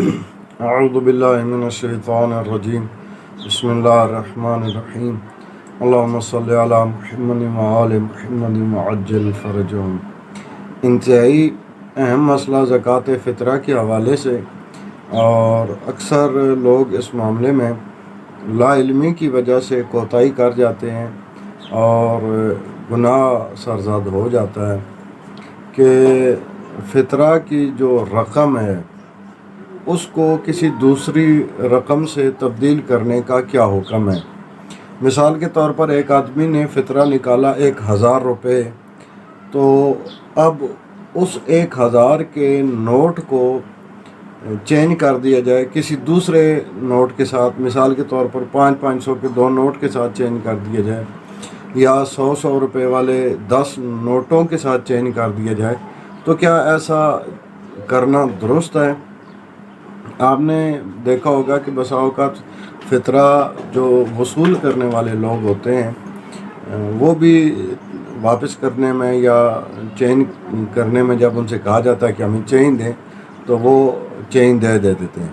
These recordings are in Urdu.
اعوذ باللہ من الشیطان الرجیم بسم اللہ الرحمن الرحیم اللہم صلی علی محمد وآل محمد وعجل فرجہم۔ انتہائی اہم مسئلہ زکوٰۃ فطرہ کے حوالے سے، اور اکثر لوگ اس معاملے میں لا علمی کی وجہ سے کوتاہی کر جاتے ہیں اور گناہ سرزد ہو جاتا ہے کہ فطرہ کی جو رقم ہے اس کو کسی دوسری رقم سے تبدیل کرنے کا کیا حکم ہے۔ مثال کے طور پر ایک آدمی نے فطرہ نکالا 1000 روپے، تو اب اس 1000 کے نوٹ کو چینج کر دیا جائے کسی دوسرے نوٹ کے ساتھ، مثال کے طور پر 500 کے 2 نوٹ کے ساتھ چینج کر دیا جائے، یا 100 روپے والے 10 نوٹوں کے ساتھ چینج کر دیا جائے، تو کیا ایسا کرنا درست ہے؟ آپ نے دیکھا ہوگا کہ بسا اوقات فطرہ جو وصول کرنے والے لوگ ہوتے ہیں وہ بھی واپس کرنے میں یا چینج کرنے میں جب ان سے کہا جاتا ہے کہ ہمیں چینج دیں تو وہ چینج دے دیتے ہیں۔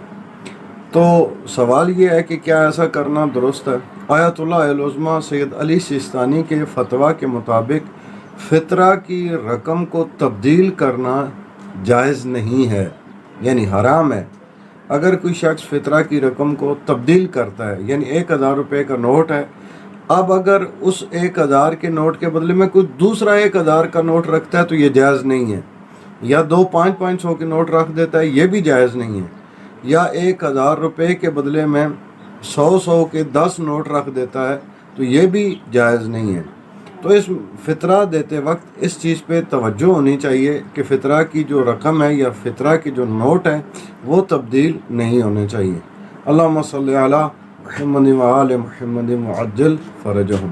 تو سوال یہ ہے کہ کیا ایسا کرنا درست ہے؟ آیت اللہ العظمیٰ سید علی سیستانی کے فتویٰ کے مطابق فطرہ کی رقم کو تبدیل کرنا جائز نہیں ہے، یعنی حرام ہے۔ اگر کوئی شخص فطرہ کی رقم کو تبدیل کرتا ہے، یعنی 1000 روپے کا نوٹ ہے، اب اگر اس 1000 کے نوٹ کے بدلے میں کوئی دوسرا 1000 کا نوٹ رکھتا ہے تو یہ جائز نہیں ہے، یا 2 500 کے نوٹ رکھ دیتا ہے، یہ بھی جائز نہیں ہے، یا 1000 روپے کے بدلے میں 100 کے 10 نوٹ رکھ دیتا ہے تو یہ بھی جائز نہیں ہے۔ تو اس فطرہ دیتے وقت اس چیز پہ توجہ ہونی چاہیے کہ فطرہ کی جو رقم ہے یا فطرہ کی جو نوٹ ہے وہ تبدیل نہیں ہونے چاہیے۔ اللہم صلی علی محمد وآل محمد وعجل فرجہم۔